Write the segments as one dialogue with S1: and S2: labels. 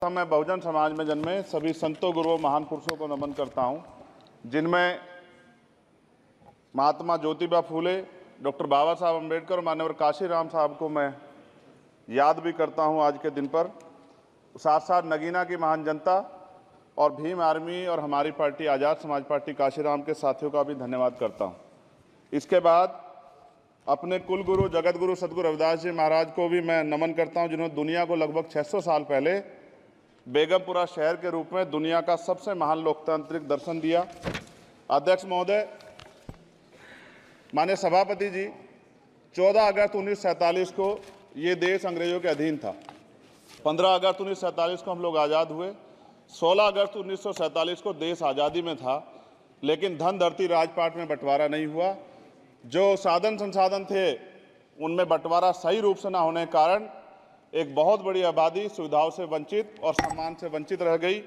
S1: मैं बहुजन समाज में जन्मे सभी संतों, गुरुओं, महान पुरुषों को नमन करता हूं, जिनमें महात्मा ज्योतिबा फूले, डॉक्टर बाबा साहब अम्बेडकर और मान्यवर काशीराम साहब को मैं याद भी करता हूं आज के दिन पर। साथ साथ नगीना की महान जनता और भीम आर्मी और हमारी पार्टी आज़ाद समाज पार्टी काशीराम के साथियों का भी धन्यवाद करता हूं। इसके बाद अपने कुल गुरु जगत गुरु सदगुरु रविदास जी महाराज को भी मैं नमन करता हूं, जिन्होंने दुनिया को लगभग 600 साल पहले बेगमपुरा शहर के रूप में दुनिया का सबसे महान लोकतांत्रिक दर्शन दिया। अध्यक्ष महोदय, माननीय सभापति जी, 14 अगस्त 1947 को ये देश अंग्रेजों के अधीन था। 15 अगस्त 1947 को हम लोग आज़ाद हुए। 16 अगस्त 1947 को देश आज़ादी में था, लेकिन धन धरती राजपाट में बंटवारा नहीं हुआ। जो साधन संसाधन थे उनमें बंटवारा सही रूप से न होने के कारण एक बहुत बड़ी आबादी सुविधाओं से वंचित और सम्मान से वंचित रह गई।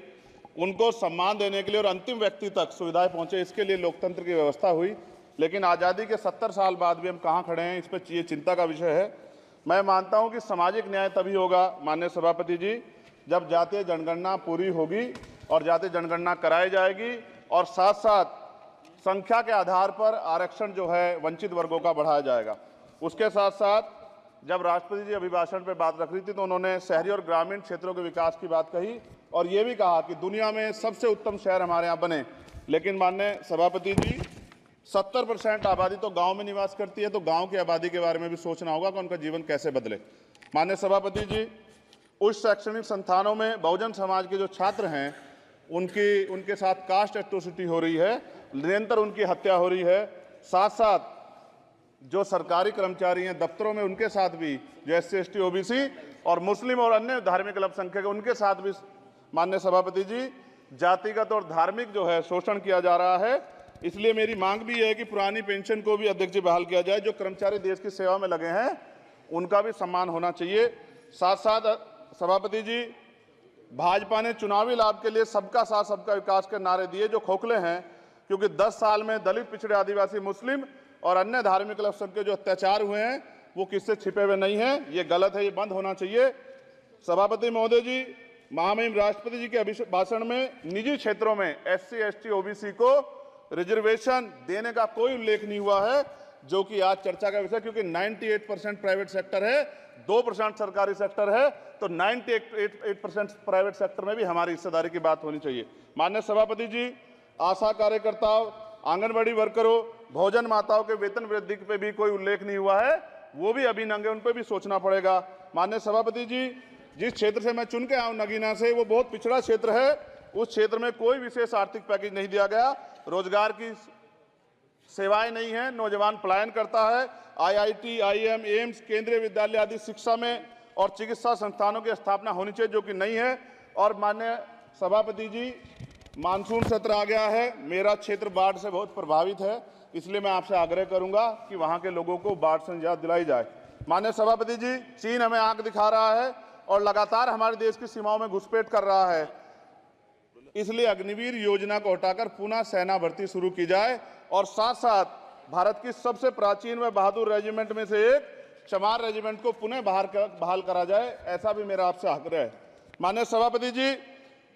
S1: उनको सम्मान देने के लिए और अंतिम व्यक्ति तक सुविधाएं पहुंचे, इसके लिए लोकतंत्र की व्यवस्था हुई। लेकिन आज़ादी के 70 साल बाद भी हम कहां खड़े हैं, इस पर ये चिंता का विषय है। मैं मानता हूं कि सामाजिक न्याय तभी होगा माननीय सभापति जी, जब जातीय जनगणना पूरी होगी और जातीय जनगणना कराई जाएगी और साथ साथ संख्या के आधार पर आरक्षण जो है वंचित वर्गों का बढ़ाया जाएगा। उसके साथ साथ जब राष्ट्रपति जी अभिभाषण पे बात रख रही थी तो उन्होंने शहरी और ग्रामीण क्षेत्रों के विकास की बात कही और ये भी कहा कि दुनिया में सबसे उत्तम शहर हमारे यहाँ बने। लेकिन माननीय सभापति जी, 70% आबादी तो गांव में निवास करती है, तो गांव की आबादी के बारे में भी सोचना होगा कि उनका जीवन कैसे बदले। माननीय सभापति जी, उच्च शैक्षणिक संस्थानों में बहुजन समाज के जो छात्र हैं उनके साथ कास्ट एट्रोसिटी हो रही है, निरंतर उनकी हत्या हो रही है। साथ साथ जो सरकारी कर्मचारी हैं दफ्तरों में, उनके साथ भी जो SC ST OBC और मुस्लिम और अन्य धार्मिक अल्पसंख्यक, उनके साथ भी माननीय सभापति जी जातिगत और धार्मिक जो है शोषण किया जा रहा है। इसलिए मेरी मांग भी है कि पुरानी पेंशन को भी अध्यक्ष जी बहाल किया जाए। जो कर्मचारी देश की सेवा में लगे हैं उनका भी सम्मान होना चाहिए। साथ साथ सभापति जी, भाजपा ने चुनावी लाभ के लिए सबका साथ सबका विकास के नारे दिए जो खोखले हैं, क्योंकि 10 साल में दलित, पिछड़े, आदिवासी, मुस्लिम और अन्य धार्मिक अल्पसंख्यक जो अत्याचार हुए हैं वो किससे छिपे हुए नहीं हैं। ये गलत है, ये बंद होना चाहिए। सभापति महोदय जी, महामहिम राष्ट्रपति जी के भाषण में निजी क्षेत्रों में SC ST OBC को रिजर्वेशन देने का कोई उल्लेख नहीं हुआ है, जो कि आज चर्चा का विषय, क्योंकि 98% प्राइवेट सेक्टर है, 2% सरकारी सेक्टर है, तो 98% प्राइवेट सेक्टर में भी हमारी हिस्सेदारी की बात होनी चाहिए। माननीय सभापति जी, आशा कार्यकर्ताओं, आंगनबाड़ी वर्करों, भोजन माताओं के वेतन वृद्धि पे भी कोई उल्लेख नहीं हुआ है, वो भी अभी नंगे, उन पर भी सोचना पड़ेगा। माननीय सभापति जी, जिस क्षेत्र से मैं चुन के आया हूं नगीना से, वो बहुत पिछड़ा क्षेत्र है। उस क्षेत्र में कोई विशेष आर्थिक पैकेज नहीं दिया गया, रोजगार की सेवाएं नहीं है, नौजवान पलायन करता है। IIT, IIM, एम्स, केंद्रीय विद्यालय आदि शिक्षा में और चिकित्सा संस्थानों की स्थापना होनी चाहिए, जो कि नहीं है। और माननीय सभापति जी, मानसून सत्र आ गया है, मेरा क्षेत्र बाढ़ से बहुत प्रभावित है, इसलिए मैं आपसे आग्रह करूंगा कि वहां के लोगों को बाढ़ से निजात दिलाई जाए। माननीय सभापति जी, चीन हमें आंख दिखा रहा है और लगातार हमारे देश की सीमाओं में घुसपैठ कर रहा है, इसलिए अग्निवीर योजना को हटाकर पुनः सेना भर्ती शुरू की जाए और साथ साथ भारत की सबसे प्राचीन व बहादुर रेजिमेंट में से एक चमार रेजिमेंट को पुनः बहाल करा जाए, ऐसा भी मेरा आपसे आग्रह है। माननीय सभापति जी,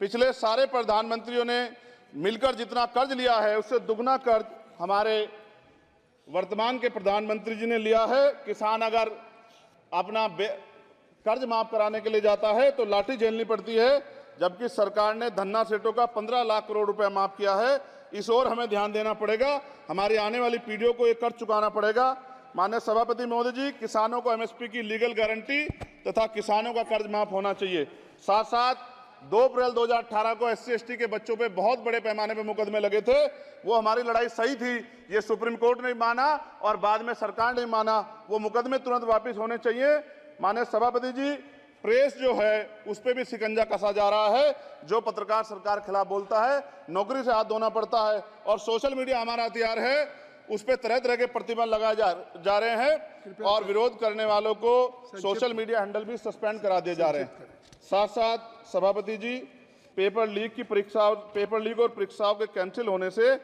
S1: पिछले सारे प्रधानमंत्रियों ने मिलकर जितना कर्ज लिया है उससे दुगना कर्ज हमारे वर्तमान के प्रधानमंत्री जी ने लिया है। किसान अगर अपना कर्ज माफ कराने के लिए जाता है तो लाठी झेलनी पड़ती है, जबकि सरकार ने धन्ना सेठों का 15 लाख करोड़ रुपया माफ किया है। इस ओर हमें ध्यान देना पड़ेगा, हमारी आने वाली पीढ़ियों को ये कर्ज चुकाना पड़ेगा। माननीय सभापति महोदय जी, किसानों को MSP की लीगल गारंटी तथा किसानों का कर्ज माफ होना चाहिए। साथ साथ 2 अप्रैल 2018 को SC ST के बच्चों पे बहुत बड़े पैमाने पे मुकदमे लगे थे, वो हमारी लड़ाई सही थी, ये सुप्रीम कोर्ट ने माना और बाद में सरकार ने माना, वो मुकदमे तुरंत वापस होने चाहिए। माननीय सभापति जी, प्रेस जो है उस पर भी शिकंजा कसा जा रहा है। जो पत्रकार सरकार खिलाफ बोलता है नौकरी से हाथ धोना पड़ता है, और सोशल मीडिया हमारा हथियार है, उस पर तरह तरह के प्रतिबंध लगाए जा रहे हैं और विरोध करने वालों को सोशल मीडिया हैंडल भी सस्पेंड करा दिए जा रहे हैं। साथ साथ सभापति जी, पेपर लीक और परीक्षाओं के कैंसिल होने से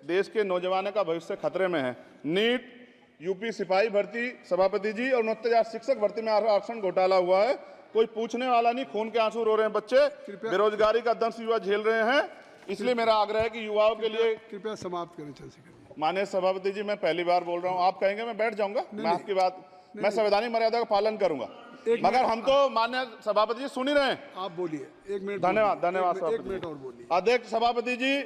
S1: देश के नौजवानों का भविष्य खतरे में है। नीट, यूपी सिपाही भर्ती सभापति जी और 69,000 शिक्षक भर्ती में आरक्षण घोटाला हुआ है, कोई पूछने वाला नहीं। खून के आंसू रो रहे हैं बच्चे, बेरोजगारी का दंश युवा झेल रहे हैं। इसलिए मेरा आग्रह है कि युवाओं के लिए
S2: कृपया समाप्त करें चंद्रशेखर।
S1: माननीय सभापति जी, मैं पहली बार बोल रहा हूं, आप कहेंगे मैं बैठ जाऊंगा, मैं आपकी बात, मैं संवैधानिक मर्यादा का पालन करूंगा, मगर हम तो माननीय सभापति जी सुन ही रहे हैं।
S2: आप बोलिए, 1 मिनट।
S1: धन्यवाद, धन्यवाद।
S2: 1 मिनट और बोलिए।
S1: अध्यक्ष सभापति जी,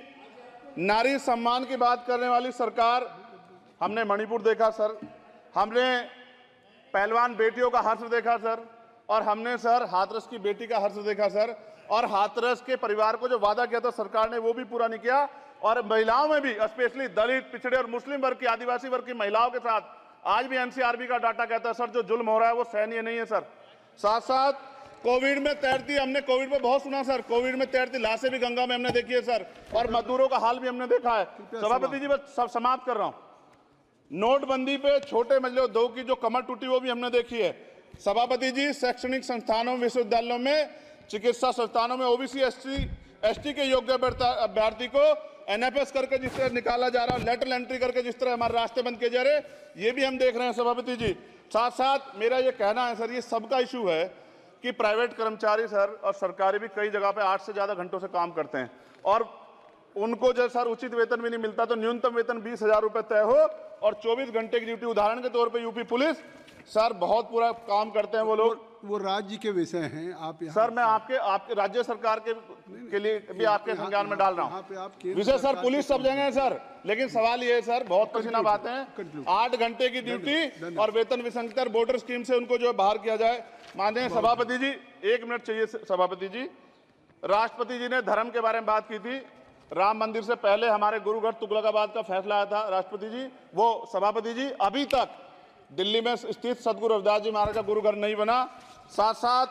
S1: नारी सम्मान की बात करने वाली सरकार, हमने मणिपुर देखा सर, हमने पहलवान बेटियों का हर्ष देखा सर, और हमने सर हाथरस की बेटी का हर्ष देखा सर, और हाथरस के परिवार को जो वादा किया था सरकार ने वो भी पूरा नहीं किया। और महिलाओं में भी, स्पेशली दलित, पिछड़े और मुस्लिम वर्ग की, आदिवासी वर्ग की महिलाओं के साथ आज भी एनसीआरबी का डाटा कहता है सर जो जुल्म हो रहा है वो सहनीय नहीं है सर। साथ साथ कोविड में तैरती, हमने कोविड में बहुत सुना सर, कोविड में तैरती लाशें भी गंगा में हमने देखी है सर, और मजदूरों का हाल भी हमने देखा है। सभापति जी बस सब समाप्त कर रहा हूं। नोटबंदी पे छोटे मजले उद्योग की जो कमर टूटी वो भी हमने देखी है। सभापति जी, शैक्षणिक संस्थानों, विश्वविद्यालयों में, चिकित्सा संस्थानों में ओबीसी एसटी के योग्य अभ्यर्थी को एनएफएस करके जिस तरह निकाला जा रहा है, लेटरल एंट्री करके जिस तरह हमारे रास्ते बंद किए जा रहे, ये भी हम देख रहे हैं सभापति जी। साथ साथ मेरा ये कहना है सर, ये सबका इशू है कि प्राइवेट कर्मचारी सर और सरकारी भी कई जगह पे 8 से ज्यादा घंटों से काम करते हैं, और उनको जो सर उचित वेतन भी नहीं मिलता। तो न्यूनतम वेतन 20,000 रुपए तय हो और 24 घंटे की ड्यूटी। उदाहरण के तौर पे यूपी पुलिस सर बहुत पूरा काम करते हैं वो लोग।
S2: वो राज्य के विषय हैं, आप यहाँ
S1: सर मैं आपके राज्य सरकार के लिए भी आपके संज्ञान में डाल रहा हूँ। विषय सर पुलिस सब जगह है सर, लेकिन सवाल ये है सर, बहुत पसीना बातें हैं, 8 घंटे की ड्यूटी और वेतन विसंगति, बॉर्डर स्कीम से उनको जो बाहर किया जाए। माननीय सभापति जी, 1 मिनट चाहिए सभापति जी। राष्ट्रपति जी ने धर्म के बारे में बात की थी। राम मंदिर से पहले हमारे गुरुघर तुगलकाबाद का फैसला आया था राष्ट्रपति जी, वो सभापति जी अभी तक दिल्ली में स्थित सदगुरु रविदास जी महाराज का गुरुघर नहीं बना। साथ साथ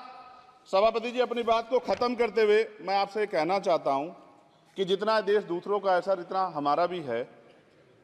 S1: सभापति जी, अपनी बात को खत्म करते हुए मैं आपसे कहना चाहता हूं कि जितना देश दूसरों का है सर, इतना हमारा भी है।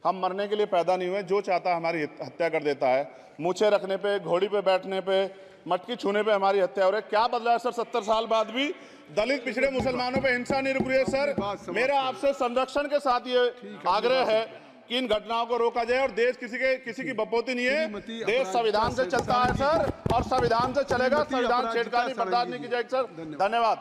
S1: हम मरने के लिए पैदा नहीं हुए, जो चाहता है हमारी हत्या कर देता है। मूछे रखने पे, घोड़ी पे बैठने पे, मटकी छूने पे हमारी हत्या हो रही है। क्या बदला है सर 70 साल बाद भी? दलित, पिछड़े, मुसलमानों पे हिंसा नहीं रुक रही है सर। मेरा आपसे संरक्षण के साथ ये आग्रह है कि इन घटनाओं को रोका जाए, और देश किसी की बपोती नहीं है, देश संविधान से चलता है सर, और संविधान से चलेगा। संविधान छेड़खानी बर्दाश्त नहीं की जाएगी सर। धन्यवाद।